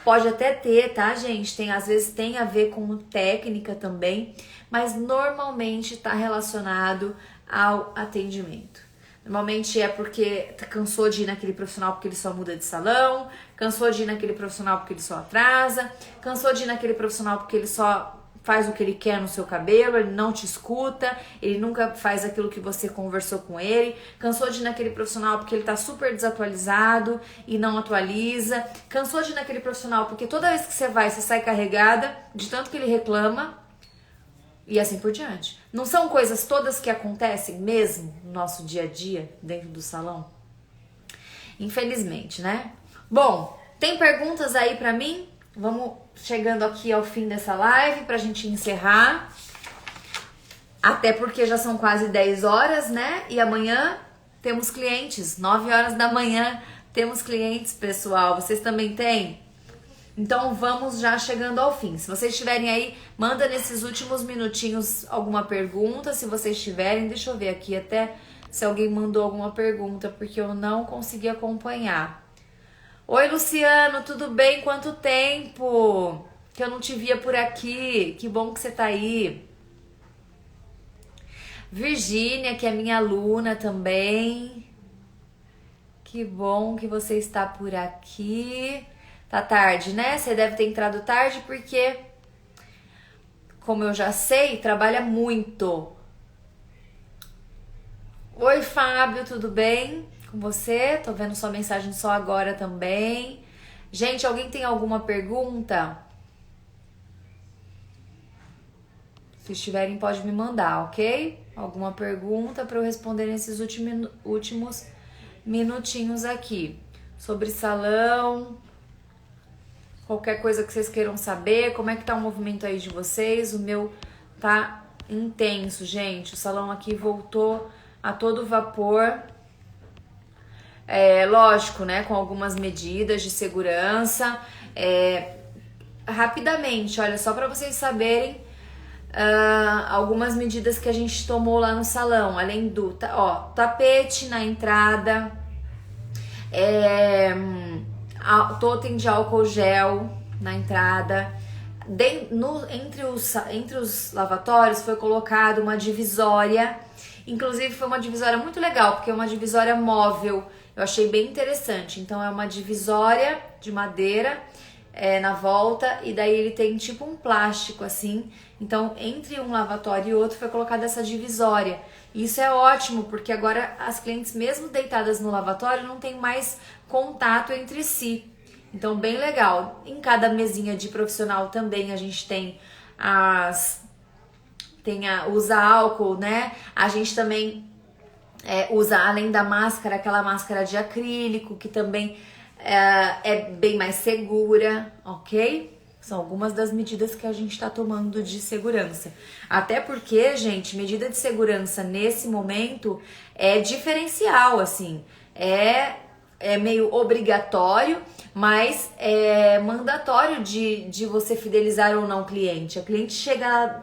S1: Pode até ter, tá, gente? Às vezes tem a ver com técnica também, mas normalmente está relacionado ao atendimento. Normalmente é porque cansou de ir naquele profissional porque ele só muda de salão, cansou de ir naquele profissional porque ele só atrasa, cansou de ir naquele profissional porque ele só faz o que ele quer no seu cabelo, ele não te escuta, ele nunca faz aquilo que você conversou com ele, cansou de ir naquele profissional porque ele tá super desatualizado e não atualiza, cansou de ir naquele profissional porque toda vez que você vai, você sai carregada de tanto que ele reclama e assim por diante. Não são coisas todas que acontecem mesmo no nosso dia a dia dentro do salão? Infelizmente, né? Bom, tem perguntas aí pra mim? Vamos chegando aqui ao fim dessa live pra gente encerrar. Até porque já são quase 10 horas, né? E amanhã temos clientes. 9 horas da manhã temos clientes, pessoal. Vocês também têm? Então vamos já chegando ao fim. Se vocês estiverem aí, manda nesses últimos minutinhos alguma pergunta. Se vocês tiverem, deixa eu ver aqui até se alguém mandou alguma pergunta, porque eu não consegui acompanhar. Oi, Luciano, tudo bem? Quanto tempo que eu não te via por aqui? Que bom que você tá aí. Virgínia, que é minha aluna também. Que bom que você está por aqui. Tá tarde, né? Você deve ter entrado tarde porque, como eu já sei, trabalha muito. Oi, Fábio, tudo bem com você? Tô vendo sua mensagem só agora também. Gente, alguém tem alguma pergunta? Se tiverem, pode me mandar, ok? Alguma pergunta para eu responder nesses últimos minutinhos aqui. Sobre salão, qualquer coisa que vocês queiram saber, como é que tá o movimento aí de vocês? O meu tá intenso, gente. O salão aqui voltou a todo vapor. Lógico, né? Com algumas medidas de segurança. Rapidamente, olha, só para vocês saberem algumas medidas que a gente tomou lá no salão. Além do tapete na entrada, totem de álcool gel na entrada. Entre os lavatórios foi colocado uma divisória. Inclusive foi uma divisória muito legal, porque é uma divisória móvel. Eu achei bem interessante. Então é uma divisória de madeira na volta, e daí ele tem tipo um plástico assim. Então entre um lavatório e outro foi colocada essa divisória. E isso é ótimo, porque agora as clientes, mesmo deitadas no lavatório, não tem mais contato entre si. Então, bem legal. Em cada mesinha de profissional também a gente tem usa álcool, né? A gente também usa, além da máscara, aquela máscara de acrílico, que também é bem mais segura, ok? São algumas das medidas que a gente tá tomando de segurança. Até porque, gente, medida de segurança nesse momento é diferencial, assim. É meio obrigatório, mas é mandatório de você fidelizar ou não o cliente. A cliente chega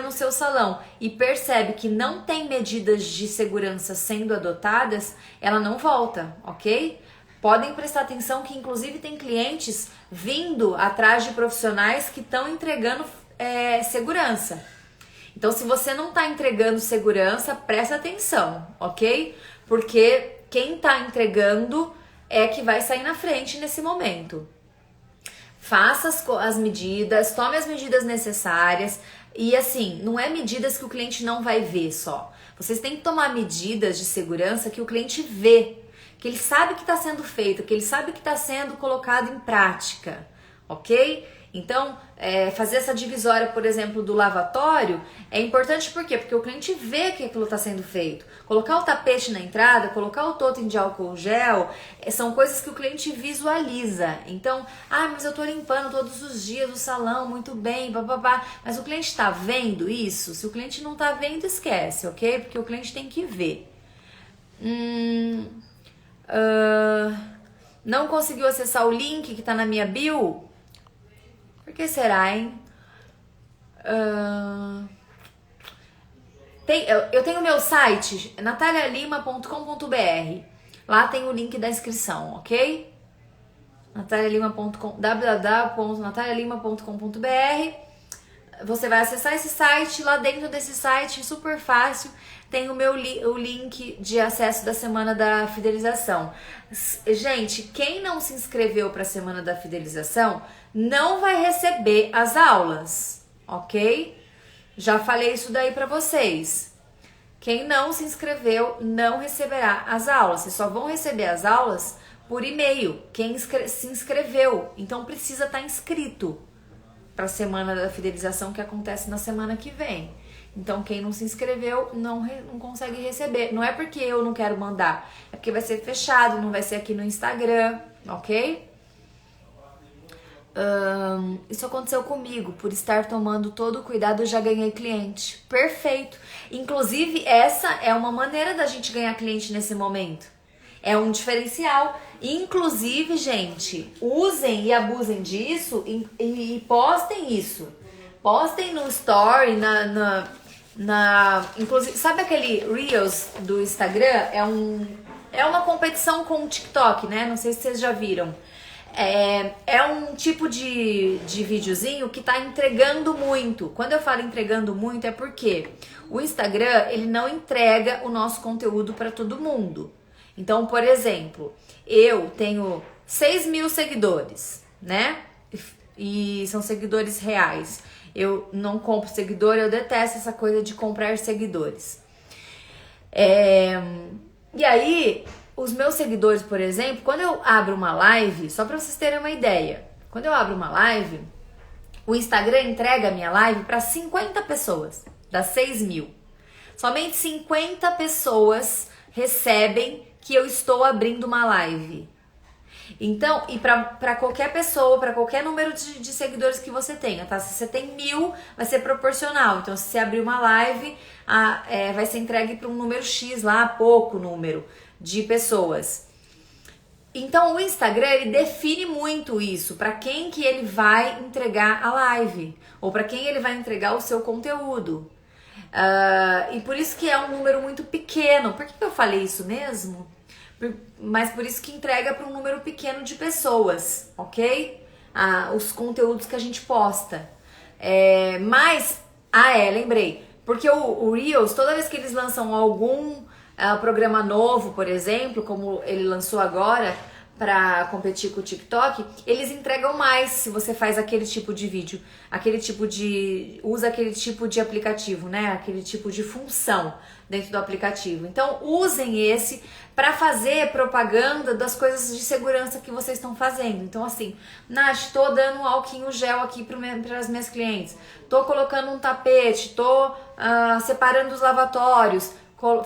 S1: no seu salão e percebe que não tem medidas de segurança sendo adotadas, ela não volta, ok? Podem prestar atenção que inclusive tem clientes vindo atrás de profissionais que estão entregando segurança. Então, se você não está entregando segurança, presta atenção, ok? Porque quem está entregando é que vai sair na frente nesse momento. Faça as medidas, tome as medidas necessárias e assim, não é medidas que o cliente não vai ver só. Vocês têm que tomar medidas de segurança que o cliente vê, que ele sabe que está sendo feito, que ele sabe que está sendo colocado em prática, ok? Então, fazer essa divisória, por exemplo, do lavatório é importante por quê? Porque o cliente vê que aquilo está sendo feito. Colocar o tapete na entrada, colocar o totem de álcool gel, são coisas que o cliente visualiza. Então, mas eu estou limpando todos os dias o salão, muito bem, bababá. Mas o cliente está vendo isso? Se o cliente não está vendo, esquece, ok? Porque o cliente tem que ver. Não conseguiu acessar o link que está na minha bio? Por que será, hein? Eu tenho meu site, natalialima.com.br. Lá tem o link da inscrição, ok? www.natalialima.com.br. Você vai acessar esse site. Lá dentro desse site, super fácil, tem o link de acesso da Semana da Fidelização. Gente, quem não se inscreveu para a Semana da Fidelização não vai receber as aulas, ok? Já falei isso daí para vocês. Quem não se inscreveu não receberá as aulas. Vocês só vão receber as aulas por e-mail. Quem se inscreveu, então precisa estar inscrito para a Semana da Fidelização que acontece na semana que vem. Então, quem não se inscreveu não consegue receber. Não é porque eu não quero mandar, é porque vai ser fechado, não vai ser aqui no Instagram, ok? Isso aconteceu comigo, por estar tomando todo o cuidado, eu já ganhei cliente. Perfeito. Inclusive, essa é uma maneira da gente ganhar cliente nesse momento. É um diferencial. Inclusive, gente, usem e abusem disso e postem isso. Postem no story, inclusive, sabe aquele Reels do Instagram? É uma competição com o TikTok, né? Não sei se vocês já viram. É um tipo de videozinho que tá entregando muito. Quando eu falo entregando muito é porque o Instagram, ele não entrega o nosso conteúdo para todo mundo. Então, por exemplo, eu tenho 6.000 seguidores, né? E são seguidores reais. Eu não compro seguidor, eu detesto essa coisa de comprar seguidores. E aí, os meus seguidores, por exemplo, quando eu abro uma live, só pra vocês terem uma ideia, quando eu abro uma live, o Instagram entrega a minha live para 50 pessoas, das 6.000. Somente 50 pessoas recebem que eu estou abrindo uma live. Então, e para qualquer pessoa, para qualquer número de seguidores que você tenha, tá? Se você tem 1.000, vai ser proporcional. Então, se você abrir uma live, vai ser entregue para um número X lá, pouco número de pessoas. Então, o Instagram, ele define muito isso, para quem que ele vai entregar a live, ou para quem ele vai entregar o seu conteúdo. E por isso que é um número muito pequeno. Por que eu falei isso mesmo? Mas por isso que entrega para um número pequeno de pessoas, ok? Os conteúdos que a gente posta. Lembrei. Porque o Reels, toda vez que eles lançam algum programa novo, por exemplo, como ele lançou agora, para competir com o TikTok, eles entregam mais se você faz aquele tipo de vídeo, usa aquele tipo de aplicativo, né? Aquele tipo de função dentro do aplicativo. Então, usem esse para fazer propaganda das coisas de segurança que vocês estão fazendo. Então, assim, Nath, tô dando um álcool gel aqui para as minhas clientes, tô colocando um tapete, tô separando os lavatórios.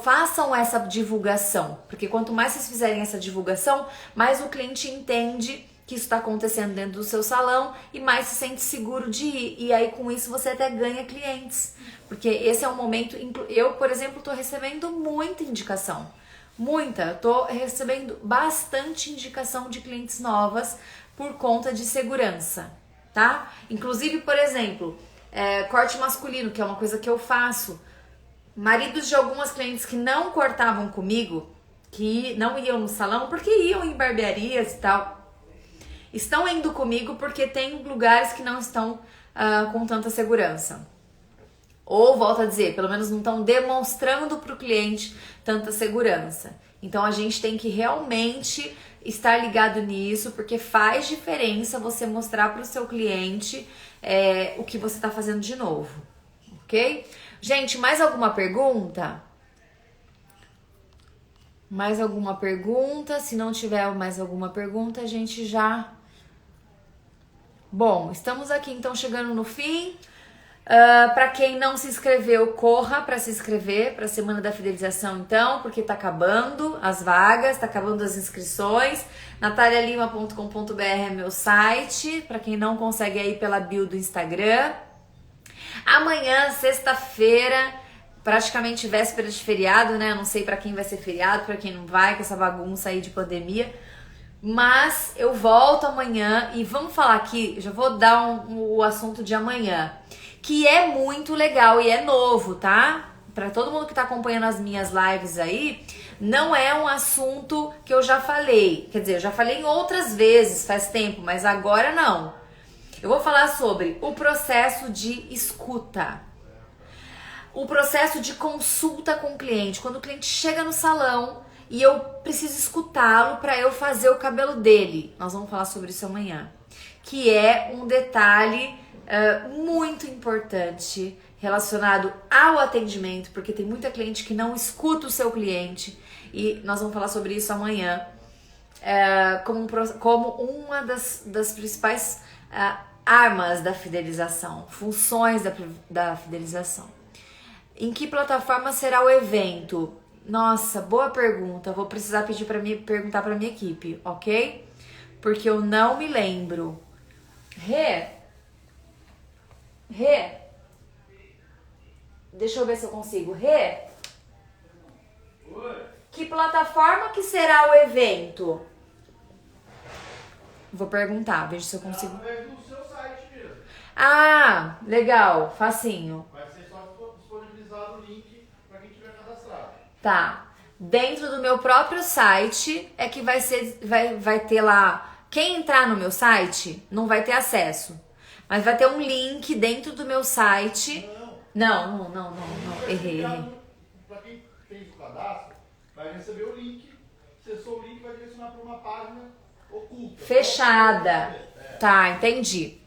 S1: Façam essa divulgação, porque quanto mais vocês fizerem essa divulgação, mais o cliente entende que isso está acontecendo dentro do seu salão e mais se sente seguro de ir. E aí com isso você até ganha clientes, porque esse é um momento. Eu, por exemplo, estou recebendo muita indicação, estou recebendo bastante indicação de clientes novas por conta de segurança, tá? Inclusive, por exemplo, corte masculino, que é uma coisa que eu faço. Maridos de algumas clientes que não cortavam comigo, que não iam no salão, porque iam em barbearias e tal, estão indo comigo porque tem lugares que não estão com tanta segurança. Ou, volto a dizer, pelo menos não estão demonstrando para o cliente tanta segurança. Então a gente tem que realmente estar ligado nisso, porque faz diferença você mostrar para o seu cliente o que você está fazendo de novo, ok? Gente, mais alguma pergunta? Mais alguma pergunta? Se não tiver mais alguma pergunta, a gente já... Bom, estamos aqui então chegando no fim. Para quem não se inscreveu, corra para se inscrever para a Semana da Fidelização então, porque tá acabando as vagas, tá acabando as inscrições. natalialima.com.br é meu site, para quem não consegue ir pela bio do Instagram. Amanhã, sexta-feira, praticamente véspera de feriado, né? Eu não sei pra quem vai ser feriado, pra quem não vai, com essa bagunça aí de pandemia. Mas eu volto amanhã e vamos falar aqui, já vou dar o assunto de amanhã, que é muito legal e é novo, tá? Pra todo mundo que tá acompanhando as minhas lives aí, não é um assunto que eu já falei. Quer dizer, eu já falei em outras vezes, faz tempo, mas agora não. Eu vou falar sobre o processo de escuta, o processo de consulta com o cliente. Quando o cliente chega no salão e eu preciso escutá-lo para eu fazer o cabelo dele. Nós vamos falar sobre isso amanhã. Que é um detalhe muito importante relacionado ao atendimento, porque tem muita cliente que não escuta o seu cliente. E nós vamos falar sobre isso amanhã como uma das principais... armas da fidelização, funções da fidelização. Em que plataforma será o evento? Nossa, boa pergunta. Vou precisar pedir para perguntar para minha equipe, ok? Porque eu não me lembro. Rê, deixa eu ver se eu consigo. Rê, que plataforma que será o evento? Vou perguntar, veja se eu consigo. Ah, legal, facinho.
S2: Vai ser só disponibilizado o link para quem tiver cadastrado.
S1: Tá. Dentro do meu próprio site é que vai ter lá. Quem entrar no meu site não vai ter acesso. Mas vai ter um link dentro do meu site. Não. Errei.
S2: Para quem fez o cadastro, vai receber o link. Acessou o link, vai direcionar para uma página oculta.
S1: Fechada. Tá, entendi.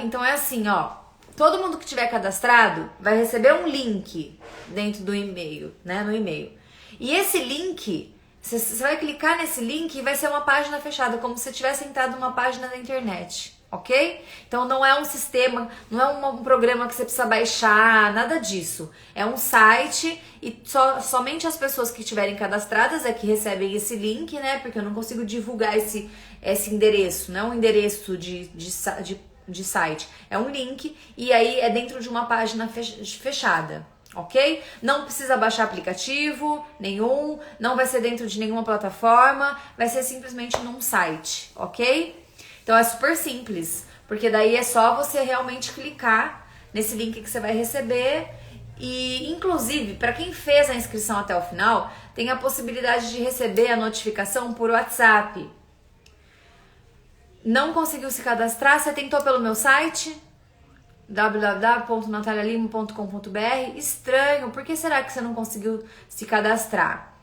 S1: Então é assim, ó. Todo mundo que tiver cadastrado vai receber um link dentro do e-mail, né? No e-mail. E esse link, você vai clicar nesse link e vai ser uma página fechada, como se você tivesse entrado numa página da internet, ok? Então não é um sistema, não é um programa que você precisa baixar, nada disso. É um site e somente as pessoas que estiverem cadastradas é que recebem esse link, né? Porque eu não consigo divulgar esse endereço, não é um endereço de site. É um link e aí é dentro de uma página fechada. Ok? Não precisa baixar aplicativo nenhum, não vai ser dentro de nenhuma plataforma, vai ser simplesmente num site, ok? Então é super simples, porque daí é só você realmente clicar nesse link que você vai receber e, inclusive, para quem fez a inscrição até o final, tem a possibilidade de receber a notificação por WhatsApp. Não conseguiu se cadastrar? Você tentou pelo meu site? www.natalialima.com.br. Estranho, por que será que você não conseguiu se cadastrar?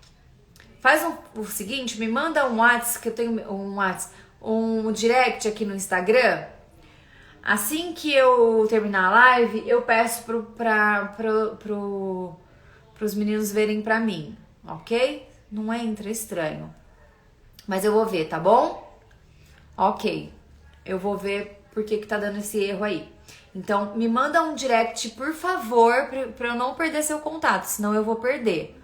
S1: faz o seguinte, me manda um WhatsApp, que eu tenho um direct aqui no Instagram. Assim que eu terminar a live, eu peço pros meninos verem pra mim, ok? Não entra estranho. Mas eu vou ver, tá bom? Ok. Eu vou ver por que tá dando esse erro aí. Então, me manda um direct, por favor, pra eu não perder seu contato, senão eu vou perder.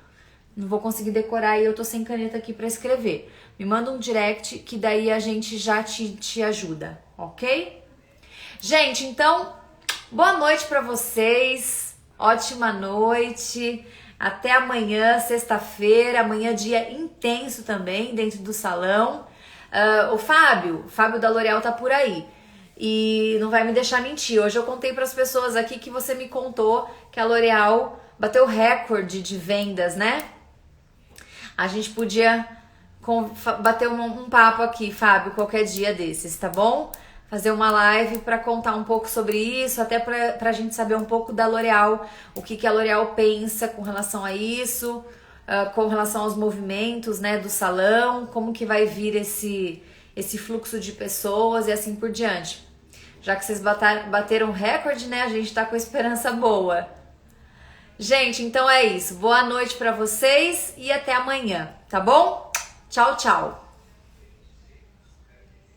S1: Não vou conseguir decorar e eu tô sem caneta aqui pra escrever. Me manda um direct que daí a gente já te ajuda, ok? Gente, então, boa noite pra vocês. Ótima noite. Até amanhã, sexta-feira. Amanhã dia intenso também dentro do salão. O Fábio da L'Oréal tá por aí. E não vai me deixar mentir. Hoje eu contei para as pessoas aqui que você me contou que a L'Oréal bateu recorde de vendas, né? A gente podia bater um papo aqui, Fábio, qualquer dia desses, tá bom? Fazer uma live para contar um pouco sobre isso, até pra gente saber um pouco da L'Oréal, o que a L'Oréal pensa com relação a isso, com relação aos movimentos, né, do salão, como que vai vir esse fluxo de pessoas e assim por diante. Já que vocês bateram recorde, né, a gente tá com esperança boa. Gente, então é isso. Boa noite para vocês e até amanhã, tá bom? Tchau, tchau.